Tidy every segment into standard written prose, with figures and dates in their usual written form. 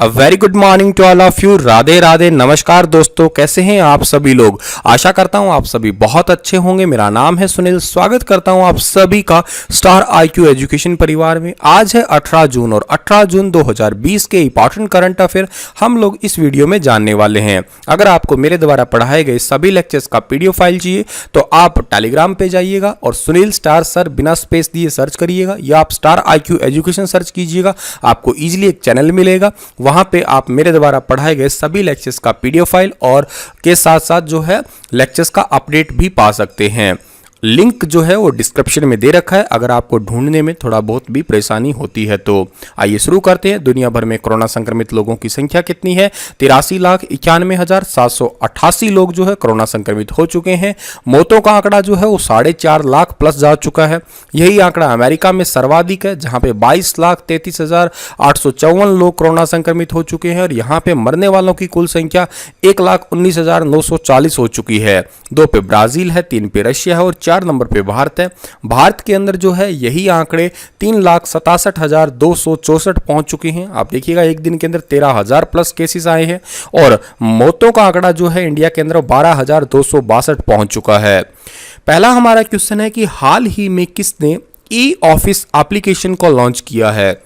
A very good morning to all of you. Radhe Radhe, नमस्कार दोस्तों, कैसे हैं आप सभी लोग। आशा करता हूं आप सभी बहुत अच्छे होंगे। मेरा नाम है सुनील, स्वागत करता हूं आप सभी का स्टार आईक्यू एजुकेशन परिवार में। आज है 18 जून और 18 जून 2020 के इंपॉर्टेंट करंट अफेयर हम लोग इस वीडियो में जानने वाले हैं। अगर आपको मेरे द्वारा पढ़ाए गए सभी लेक्चर्स का पीडीएफ फाइल चाहिए तो आप टेलीग्राम पे जाइएगा और सुनील स्टार सर बिना स्पेस दिए सर्च करिएगा, या आप स्टार आईक्यू एजुकेशन सर्च कीजिएगा, आपको इजीली एक चैनल मिलेगा। वहां पे आप मेरे द्वारा पढ़ाए गए सभी लेक्चर्स का पीडीएफ फाइल और के साथ साथ जो है लेक्चर्स का अपडेट भी पा सकते हैं। लिंक जो है वो डिस्क्रिप्शन में दे रखा है, अगर आपको ढूंढने में थोड़ा बहुत भी परेशानी होती है तो। आइए शुरू करते हैं। दुनिया भर में कोरोना संक्रमित लोगों की संख्या कितनी है? 83,91,788 लोग जो है कोरोना संक्रमित हो चुके हैं। मौतों का आंकड़ा जो है वो 4.5 लाख प्लस जा चुका है। यही आंकड़ा अमेरिका में सर्वाधिक है, जहां पे 22,33,854 लोग कोरोना संक्रमित हो चुके हैं और यहाँ पे मरने वालों की कुल संख्या 1,19,940 हो चुकी है। 2 पे ब्राजील है, 3 पे रशिया है और 4 नंबर पे भारत है। भारत के अंदर जो है यही आंकड़े 3,67,264 पहुंच चुके हैं। आप देखिएगा एक दिन के अंदर 13,000 प्लस केसेस आए हैं और मौतों का आंकड़ा जो है इंडिया के अंदर 12,262 पहुंच चुका है। पहला हमारा क्वेश्चन है कि हाल ही में किसने ई ऑफिस एप्लीकेशन को लॉन्च किया है?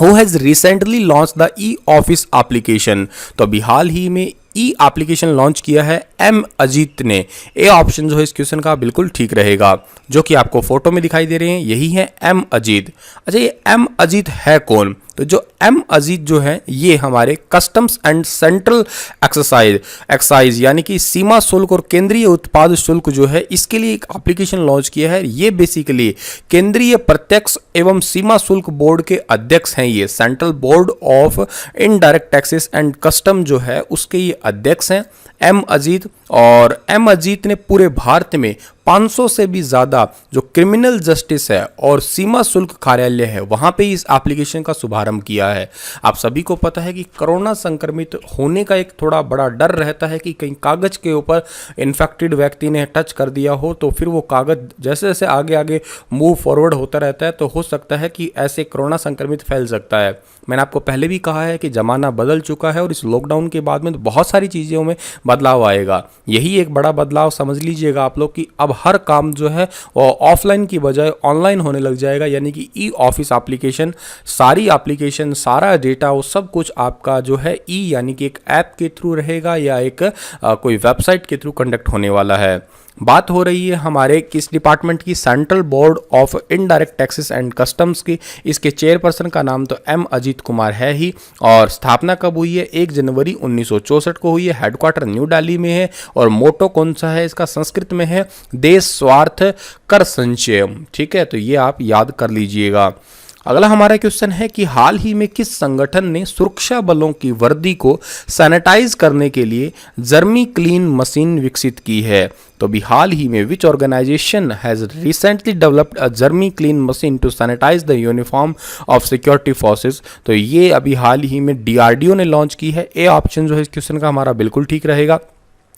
Who has recently launched the e-office application? तो अभी हाल ही में ई एप्लीकेशन लॉन्च किया है एम अजीत ने। ए ऑप्शन जो है इस क्वेश्चन का बिल्कुल ठीक रहेगा, जो कि आपको फोटो में दिखाई दे रहे हैं, यही है एम अजीत। अच्छा, ये एम अजीत है कौन? तो जो एम अजीत जो है ये हमारे कस्टम्स एंड सेंट्रल एक्साइज यानी कि सीमा शुल्क और केंद्रीय उत्पाद शुल्क जो है इसके लिए एक एप्लीकेशन लॉन्च किया है। ये बेसिकली केंद्रीय प्रत्यक्ष एवं सीमा शुल्क बोर्ड के अध्यक्ष हैं। ये central board of indirect taxes and custom जो है उसके ये अध्यक्ष हैं एम अजीत। और एम अजीत ने पूरे भारत में 500 से भी ज़्यादा जो क्रिमिनल जस्टिस है और सीमा शुल्क कार्यालय है वहाँ पे इस एप्लीकेशन का शुभारंभ किया है। आप सभी को पता है कि कोरोना संक्रमित होने का एक थोड़ा बड़ा डर रहता है कि कहीं कागज़ के ऊपर इन्फेक्टेड व्यक्ति ने टच कर दिया हो तो फिर वो कागज़ जैसे जैसे आगे आगे मूव फॉरवर्ड होता रहता है तो हो सकता है कि ऐसे कोरोना संक्रमित फैल सकता है। मैंने आपको पहले भी कहा है कि ज़माना बदल चुका है और इस लॉकडाउन के बाद में तो बहुत सारी चीज़ों में बदलाव आएगा। यही एक बड़ा बदलाव समझ लीजिएगा आप लोग कि अब हर काम जो है वो ऑफलाइन की बजाय ऑनलाइन होने लग जाएगा, यानी कि ई ऑफिस एप्लीकेशन, सारी एप्लीकेशन, सारा डेटा, वो सब कुछ आपका जो है ई यानी कि एक ऐप के थ्रू रहेगा या एक कोई वेबसाइट के थ्रू कंडक्ट होने वाला है। बात हो रही है हमारे किस डिपार्टमेंट की? Central board of indirect taxes and customs की। इसके चेयरपर्सन का नाम तो एम अजीत कुमार है ही। और स्थापना कब हुई है? 1 जनवरी 1964 को हुई है। हेडक्वार्टर न्यू दिल्ली में है और मोटो कौन सा है इसका? संस्कृत में है देश स्वार्थ कर संचय। ठीक है, तो ये आप याद कर लीजिएगा। अगला हमारा क्वेश्चन है कि हाल ही में किस संगठन ने सुरक्षा बलों की वर्दी को सैनिटाइज करने के लिए जर्मी क्लीन मशीन विकसित की है? तो अभी हाल ही में which organisation has recently developed a germy clean machine to sanitise the uniform of security forces? तो ये अभी हाल ही में डीआरडीओ ने लॉन्च की है। ए ऑप्शन जो है इस क्वेश्चन का हमारा बिल्कुल ठीक रहेगा।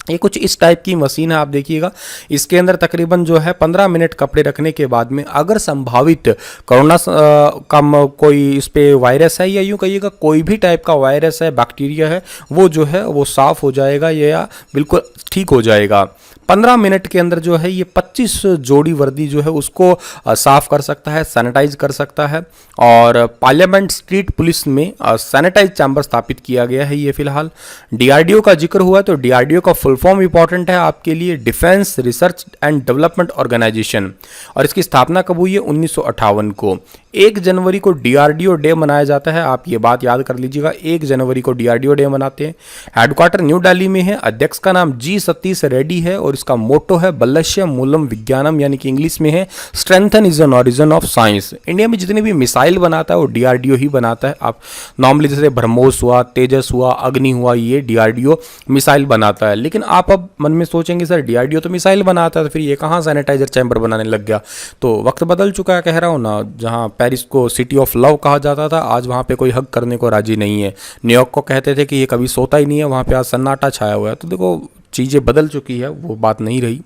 ये कुछ इस टाइप की मशीन है, आप देखिएगा इसके अंदर तकरीबन जो है 15 मिनट कपड़े रखने के बाद में अगर संभावित कोरोना का कोई इस पे वायरस है या यूँ कहिएगा कोई भी टाइप का वायरस है, बैक्टीरिया है, वो जो है वो साफ हो जाएगा या बिल्कुल ठीक हो जाएगा। 15 मिनट के अंदर जो है ये 25 जोड़ी वर्दी जो है उसको साफ कर सकता है, सैनिटाइज कर सकता है। और पार्लियामेंट स्ट्रीट पुलिस में सैनिटाइज चैम्बर स्थापित किया गया है ये फिलहाल। डीआरडीओ का जिक्र हुआ तो डीआरडीओ का फुल फॉर्म इंपॉर्टेंट है आपके लिए, defence research and development organisation. और इसकी स्थापना कब हुई है? 1958 को। 1 जनवरी को डीआरडीओ डे मनाया जाता है, आप ये बात याद कर लीजिएगा, 1 जनवरी को डीआरडीओ डे मनाते हैं। हेडक्वार्टर न्यू दिल्ली में है। अध्यक्ष का नाम जी सतीश रेड्डी है और इसका मोटो है बलश्य मूलम विज्ञानम, यानी कि इंग्लिश में है strengthen is an origin of science. India में जितने भी मिसाइल बनाता है वो डीआरडीओ ही बनाता है। आप नॉर्मली जैसे ब्रह्मोस हुआ, तेजस हुआ, अग्नि हुआ, ये डीआरडीओ मिसाइल बनाता है। लेकिन आप अब मन में सोचेंगे सर डीआरडीओ तो मिसाइल बनाता है तो फिर ये कहाँ सैनिटाइजर चैम्बर बनाने लग गया? तो वक्त बदल चुका है, कह रहा हूँ ना। जहाँ पेरिस को सिटी ऑफ लव कहा जाता था, आज वहाँ पे कोई हक करने को राजी नहीं है। न्यूयॉर्क को कहते थे कि ये कभी सोता ही नहीं है, वहाँ पे आज सन्नाटा छाया हुआ है। तो देखो चीज़ें बदल चुकी है, वो बात नहीं रही।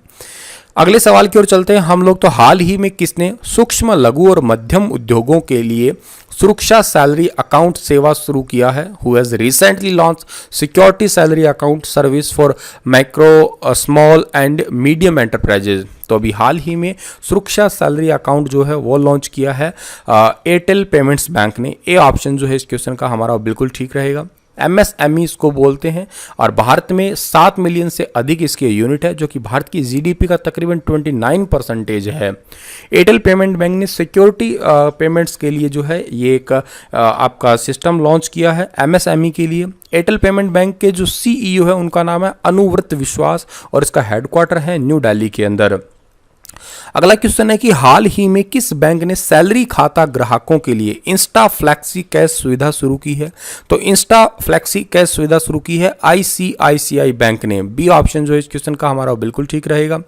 अगले सवाल की ओर चलते हैं हम लोग। तो हाल ही में किसने सूक्ष्म लघु और मध्यम उद्योगों के लिए सुरक्षा सैलरी अकाउंट सेवा शुरू किया है? Who has recently launch security salary account service for micro small and medium enterprises. तो अभी हाल ही में सुरक्षा सैलरी अकाउंट जो है वो लॉन्च किया है एयरटेल पेमेंट्स बैंक ने। ए ऑप्शन जो है इस क्वेश्चन का हमारा बिल्कुल ठीक रहेगा। एमएसएमई इसको बोलते हैं और भारत में 7 मिलियन से अधिक इसके यूनिट है, जो कि भारत की जीडीपी का तकरीबन 29% है। एयरटेल पेमेंट बैंक ने सिक्योरिटी पेमेंट्स के लिए जो है ये एक आपका सिस्टम लॉन्च किया है एमएसएमई के लिए। एयरटेल पेमेंट बैंक के जो सीईओ है उनका नाम है अनुव्रत विश्वास और इसका हेडक्वार्टर है न्यू दिल्ली के अंदर। अगला क्वेश्चन है कि हाल ही में किस बैंक ने सैलरी खाता ग्राहकों के लिए इंस्टा फ्लैक्सी कैश सुविधा शुरू की है? तो इंस्टा फ्लैक्सी कैश सुविधा शुरू की है आईसीआईसीआई बैंक ने। बी ऑप्शन जो है इस क्वेश्चन का हमारा बिल्कुल ठीक रहेगा।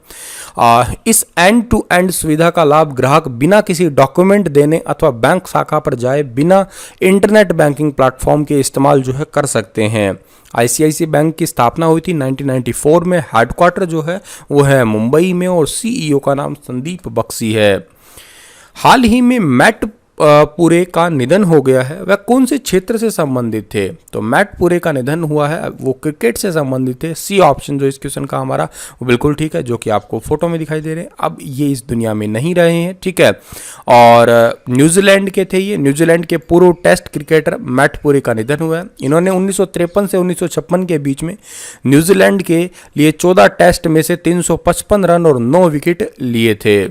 इस एंड टू एंड सुविधा का लाभ ग्राहक बिना किसी डॉक्यूमेंट देने अथवा बैंक शाखा पर जाए बिना इंटरनेट बैंकिंग प्लेटफॉर्म के इस्तेमाल जो है कर सकते हैं। आईसीआईसीआई बैंक की स्थापना हुई थी 1994 में। हेडक्वार्टर जो है वो है मुंबई में और सीईओ का नाम संदीप बख्शी है। हाल ही में मैट पुरे का निधन हो गया है, वह कौन से क्षेत्र से संबंधित थे? तो मैट पुरे का निधन हुआ है, वो क्रिकेट से संबंधित थे। सी ऑप्शन जो इस क्वेश्चन का हमारा वो बिल्कुल ठीक है, जो कि आपको फोटो में दिखाई दे रहे हैं। अब ये इस दुनिया में नहीं रहे हैं, ठीक है। और न्यूजीलैंड के थे ये। न्यूजीलैंड के पूर्व टेस्ट क्रिकेटर मैट पुरे का निधन हुआ है। इन्होंने 1953 से 1956 के बीच में न्यूजीलैंड के लिए 14 टेस्ट में से 355 रन और 9 विकेट लिए थे।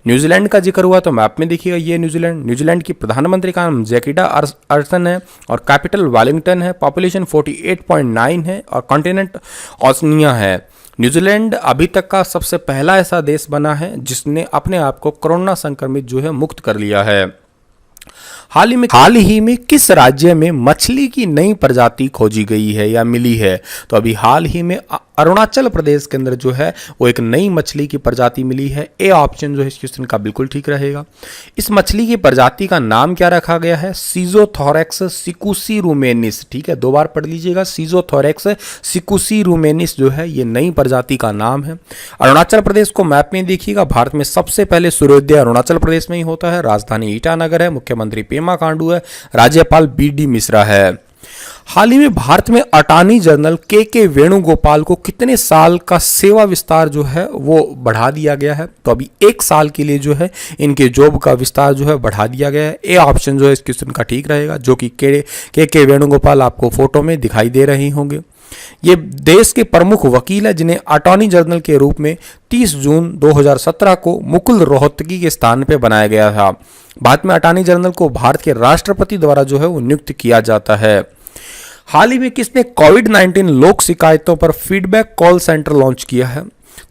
न्यूजीलैंड का जिक्र हुआ तो मैप में देखिएगा ये न्यूजीलैंड की प्रधानमंत्री का नाम जैकिडा अर्सन है और कैपिटल वेलिंगटन है। पॉपुलेशन 48.9 है और कॉन्टिनेंट ओशनिया है। न्यूजीलैंड अभी तक का सबसे पहला ऐसा देश बना है जिसने अपने आप को कोरोना संक्रमित जो है मुक्त कर लिया है। हाल ही में किस राज्य में मछली की नई प्रजाति खोजी गई है या मिली है? तो अभी हाल ही में अरुणाचल प्रदेश के अंदर जो है वो एक नई मछली की प्रजाति मिली है। ए ऑप्शन जो है इस क्वेश्चन का बिल्कुल ठीक रहेगा। इस मछली की प्रजाति का नाम क्या रखा गया है? सीजोथोरैक्स सिकुसी रूमेनिस। ठीक है, 2 बार पढ़ लीजिएगा। सीजोथोरैक्स सिकुसी रूमेनिस जो है ये नई प्रजाति का नाम है। अरुणाचल प्रदेश को मैप में देखिएगा। भारत में सबसे पहले सूर्योदय अरुणाचल प्रदेश में ही होता है। राजधानी ईटानगर है। मुख्यमंत्री पेमा खांडू है। राज्यपाल बीडी मिश्रा है। हाल ही में भारत में अटॉर्नी जनरल के वेणुगोपाल को कितने साल का सेवा विस्तार जो है वो बढ़ा दिया गया है? तो अभी 1 साल के लिए जो है इनके जॉब का विस्तार जो है बढ़ा दिया गया है। ए ऑप्शन जो है इस क्वेश्चन का ठीक रहेगा, जो कि के वेणुगोपाल आपको फोटो में दिखाई दे रहे होंगे। ये देश के प्रमुख वकील है जिन्हें अटॉर्नी जनरल के रूप में 30 जून 2017 को मुकुल रोहतगी के स्थान पर बनाया गया था। भारत में अटॉर्नी जनरल को भारत के राष्ट्रपति द्वारा जो है वो नियुक्त किया जाता है। हाल ही में किसने कोविड-19 लोक शिकायतों पर फीडबैक कॉल सेंटर लॉन्च किया है?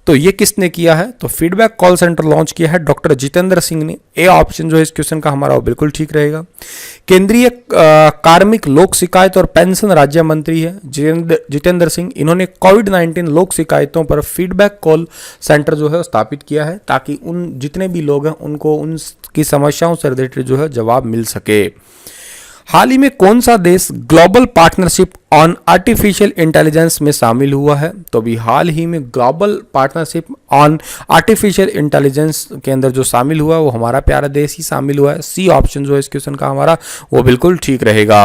तो ये किसने किया है? तो फीडबैक कॉल सेंटर लॉन्च किया है डॉक्टर जितेंद्र सिंह ने। ए ऑप्शन जो है इस क्वेश्चन का हमारा बिल्कुल ठीक रहेगा। केंद्रीय कार्मिक लोक शिकायत और पेंशन राज्य मंत्री है जितेंद्र सिंह। इन्होंने कोविड-19 लोक शिकायतों पर फीडबैक कॉल सेंटर जो है स्थापित किया है ताकि उन जितने भी लोग हैं उनको उनकी समस्याओं से रिलेटेड जो है जवाब मिल सके। हाल ही में कौन सा देश global partnership on artificial intelligence में शामिल हुआ है? तो अभी हाल ही में global partnership on artificial intelligence के अंदर जो शामिल हुआ है वो हमारा प्यारा देश ही शामिल हुआ है। सी ऑप्शन जो है इस क्वेश्चन का हमारा वो बिल्कुल ठीक रहेगा।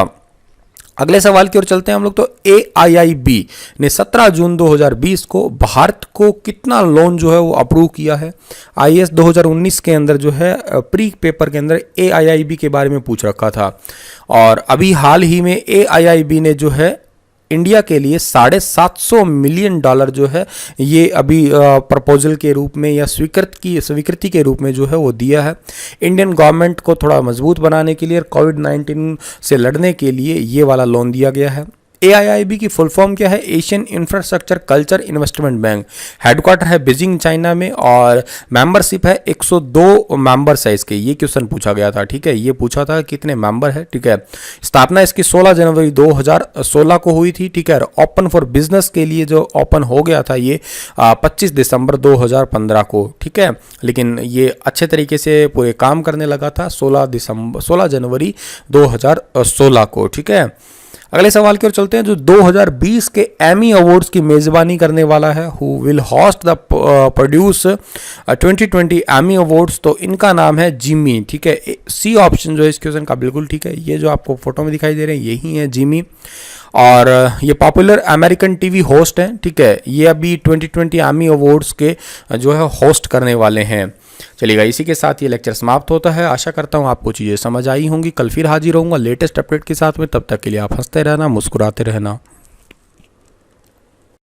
अगले सवाल की ओर चलते हैं हम लोग। तो AIIB ने 17 जून 2020 को भारत को कितना लोन जो है वो अप्रूव किया है? IAS 2019 के अंदर जो है प्री पेपर के अंदर AIIB के बारे में पूछ रखा था और अभी हाल ही में AIIB ने जो है इंडिया के लिए $750 मिलियन जो है ये अभी प्रपोजल के रूप में या स्वीकृति के रूप में जो है वो दिया है। इंडियन गवर्नमेंट को थोड़ा मजबूत बनाने के लिए और कोविड-19 से लड़ने के लिए ये वाला लोन दिया गया है। AIIB की फुल फॉर्म क्या है? Asian infrastructure culture investment bank. Headquarter है बीजिंग चाइना में और मेंबरशिप है 102 मेंबर्स है इसके। ये क्वेश्चन पूछा गया था, ठीक है, ये पूछा था कितने मेंबर है, ठीक है। स्थापना इसकी 16 जनवरी 2016 को हुई थी, ठीक है। ओपन फॉर बिजनेस के लिए जो ओपन हो गया था ये 25 दिसंबर 2015 को, ठीक है, लेकिन ये अच्छे तरीके से पूरे काम करने लगा था 16 जनवरी 2016 को, ठीक है। अगले सवाल की ओर चलते हैं, जो 2020 के एमी अवार्ड्स की मेजबानी करने वाला है, who will host the produce 2020 Emmy awards, तो इनका नाम है जिमी। ठीक है, सी ऑप्शन जो है इस क्वेश्चन का बिल्कुल ठीक है। ये जो आपको फोटो में दिखाई दे रहे हैं यही है जिमी, और ये पॉपुलर अमेरिकन टीवी होस्ट हैं। ठीक है, ये अभी 2020 एमी अवार्ड्स के जो है होस्ट करने वाले हैं। चलिएगा, इसी के साथ ये लेक्चर समाप्त होता है। आशा करता हूँ आपको चीज़ें समझ आई होंगी। कल फिर हाजिर रहूँगा लेटेस्ट अपडेट के साथ में। तब तक के लिए आप हंसते रहना, मुस्कुराते रहना।